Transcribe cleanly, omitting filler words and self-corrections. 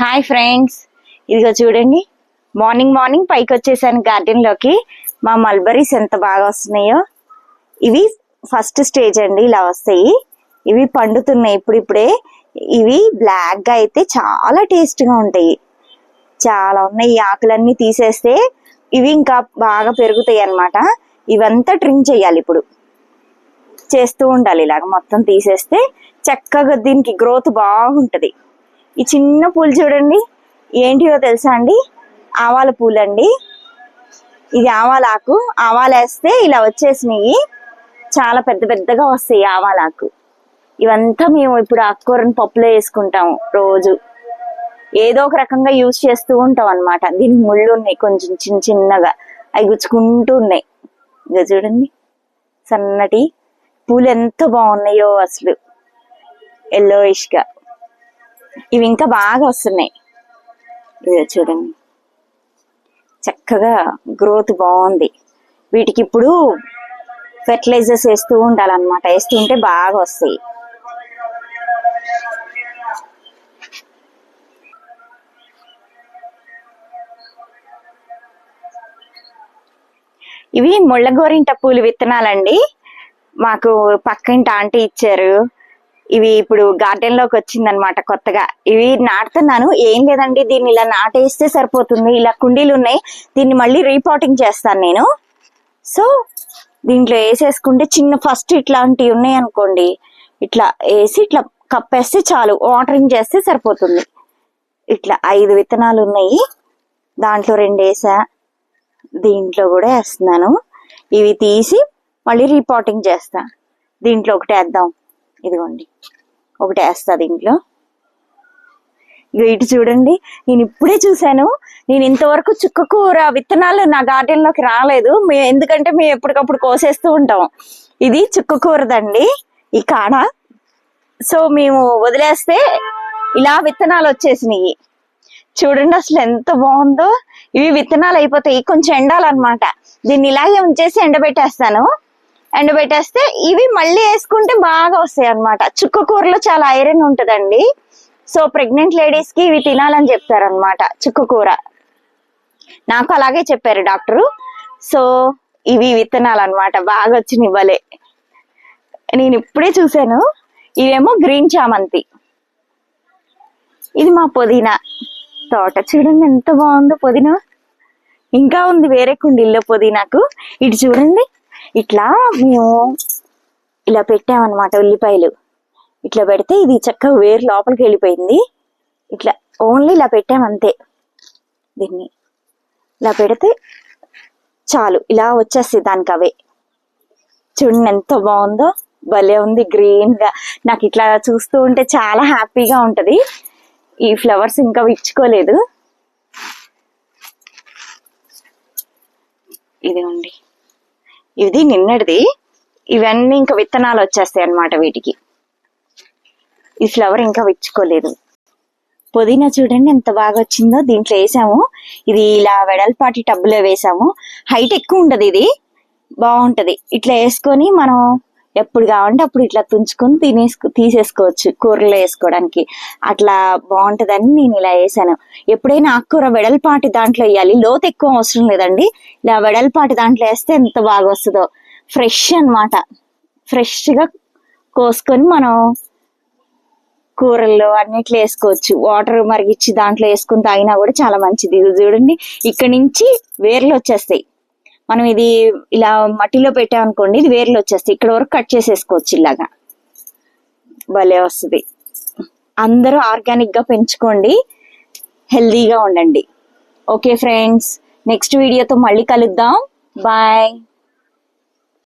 Hi friends, ఇదిగో చూడండి. Morning పైకి వచ్చేసాను గార్డెన్ లోకి. మా మల్బరీస్ ఎంత బాగా వస్తున్నాయో. ఇవి ఫస్ట్ స్టేజ్ అండి, ఇలా వస్తాయి. ఇవి పండుతున్నాయి ఇప్పుడిప్పుడే. ఇవి బ్లాక్ గా అయితే చాలా టేస్ట్ గా ఉంటాయి. చాలా ఉన్నాయి. ఈ ఆకులన్నీ తీసేస్తే ఇవి ఇంకా బాగా పెరుగుతాయి అన్నమాట. ఇవంతా ట్రిమ్ చేయాలి. ఇప్పుడు చేస్తూ ఉండాలి. ఇలాగ మొత్తం తీసేస్తే చక్కగా దీనికి గ్రోత్ బాగుంటది. ఈ చిన్న పూలు చూడండి, ఏంటివో తెలుసా అండి? ఆవాల పూలు అండి. ఇది ఆవాలాకు. ఆవాలేస్తే ఇలా వచ్చేసినాయి. చాలా పెద్ద పెద్దగా వస్తాయి ఆవాలాకు. ఇవంతా మేము ఇప్పుడు ఆకుకూరని పప్పులో వేసుకుంటాము. రోజు ఏదో ఒక రకంగా యూజ్ చేస్తూ ఉంటాం అన్నమాట. దీనికి ముళ్ళు ఉన్నాయి, కొంచెం చిన్న చిన్నగా అవి గుచ్చుకుంటూ ఉన్నాయి. ఇక చూడండి, సన్నటి పూలు ఎంత బాగున్నాయో అసలు, ఎల్లోయిష్ గా. ఇవి ఇంకా బాగా వస్తున్నాయి. ఇదే చూడండి, చక్కగా గ్రోత్ బాగుంది. వీటికి ఇప్పుడు ఫెర్టిలైజర్స్ వేస్తూ ఉండాలన్నమాట. వేస్తుంటే బాగా వస్తాయి. ఇవి ముళ్ళగోరింట పూలు విత్తనాలండి. మాకు పక్కింటి ఆంటీ ఇచ్చారు. ఇవి ఇప్పుడు గార్డెన్ లోకి వచ్చిందనమాట కొత్తగా. ఇవి నాటుతున్నాను. ఏం లేదండి, దీన్ని ఇలా నాటేస్తే సరిపోతుంది. ఇలా కుండీలు ఉన్నాయి, దీన్ని మళ్ళీ రీపాటింగ్ చేస్తాను నేను. సో దీంట్లో వేసేసుకుంటే చిన్న ఫస్ట్ ఇట్లాంటివి ఉన్నాయి అనుకోండి, ఇట్లా వేసి ఇట్లా కప్పేస్తే చాలు. వాటరింగ్ చేస్తే సరిపోతుంది. ఇట్లా 5 విత్తనాలు ఉన్నాయి. దాంట్లో 2 వేసా, దీంట్లో కూడా వేస్తున్నాను. ఇవి తీసి మళ్ళీ రీపాటింగ్ చేస్తా. దీంట్లో ఒకటి వేద్దాం. ఇదిగోండి, ఒకటి వేస్తా దీంట్లో. ఇటు చూడండి, నేను ఇప్పుడే చూసాను. నేను ఇంతవరకు చుక్కకూర విత్తనాలు నా గార్డెన్ లోకి రాలేదు. ఎందుకంటే మేము ఎప్పటికప్పుడు కోసేస్తూ ఉంటాం. ఇది చుక్కకూరదండి, ఈ కాడ. సో మేము వదిలేస్తే ఇలా విత్తనాలు వచ్చేసినాయి. చూడండి అసలు ఎంత బాగుందో. ఇవి విత్తనాలు అయిపోతాయి, కొంచెం ఎండాలన్నమాట. దీన్ని ఇలాగే ఉంచేసి ఎండబెట్టేస్తాను. ఎండబెట్టేస్తే ఇవి మళ్ళీ వేసుకుంటే బాగా వస్తాయి అన్నమాట. చుక్కకూరలో చాలా ఐరన్ ఉంటదండి. సో ప్రెగ్నెంట్ లేడీస్ కి ఇవి తినాలని చెప్తారనమాట, చుక్కకూర. నాకు అలాగే చెప్పారు డాక్టరు. సో ఇవి విత్తనాలు అన్నమాట. బాగా వచ్చినాయి భలే. నేను ఇప్పుడే చూసాను. ఇవేమో గ్రీన్ చామంతి. ఇది మా పుదీనా తోట. చూడండి ఎంత బాగుందో పుదీనా. ఇంకా ఉంది వేరే కుండీల్లో పుదీనాకు. ఇటు చూడండి, ఇట్లా మేము ఇలా పెట్టామన్నమాట. ఉల్లిపాయలు ఇట్లా పెడితే ఇది చక్కగా వేరు లోపలికి వెళ్ళిపోయింది. ఇట్లా ఓన్లీ ఇలా పెట్టామంతే. దీన్ని ఇలా పెడితే చాలు, ఇలా వచ్చేస్తాయి దానికి అవే. చూడండి ఎంత బాగుందో, భలే ఉంది గ్రీన్ గా. నాకు ఇట్లా చూస్తూ ఉంటే చాలా హ్యాపీగా ఉంటది. ఈ ఫ్లవర్స్ ఇంకా విచ్చుకోలేదు. ఇదిగోండి, ఇది నిన్నటిది. ఇవన్నీ ఇంకా విత్తనాలు వచ్చేస్తాయి అన్నమాట వీటికి. ఈ ఫ్లవర్ ఇంకా విచ్చుకోలేదు. పుదీనా చూడండి ఎంత బాగా వచ్చిందో. దీంట్లో వేసాము. ఇది ఇలా వెడల్పాటి టబ్బులో వేసాము. హైట్ ఎక్కువ ఉండదు, ఇది బాగుంటది. ఇట్లా వేసుకొని మనం ఎప్పుడు కావాలంటే అప్పుడు ఇట్లా తుంచుకొని తీసేసుకోవచ్చు కూరలో వేసుకోవడానికి. అట్లా బాగుంటదని నేను ఇలా వేసాను. ఎప్పుడైనా ఆకుకూర వెడల్పాటి దాంట్లో వేయాలి, లోతు ఎక్కువ అవసరం లేదండి. ఇలా వెడల్పాటి దాంట్లో వేస్తే ఎంత బాగా వస్తుందో. ఫ్రెష్ అన్నమాట. ఫ్రెష్ గా కోసుకొని మనం కూరల్లో అన్నిట్లో వేసుకోవచ్చు. వాటర్ మరిగిచ్చి దాంట్లో వేసుకుని తాగినా కూడా చాలా మంచిది. ఇది చూడండి, ఇక్కడ నుంచి వేర్లు వచ్చేస్తాయి. మనం ఇది ఇలా మట్టిలో పెట్టామనుకోండి, ఇది వేర్లు వచ్చేస్తాయి. ఇక్కడ వరకు కట్ చేసేసుకోవచ్చు. ఇలాగా భలే వస్తుంది. అందరూ ఆర్గానిక్ గా పెంచుకోండి, హెల్దీగా ఉండండి. ఓకే ఫ్రెండ్స్, నెక్స్ట్ వీడియోతో మళ్ళీ కలుద్దాం. బాయ్.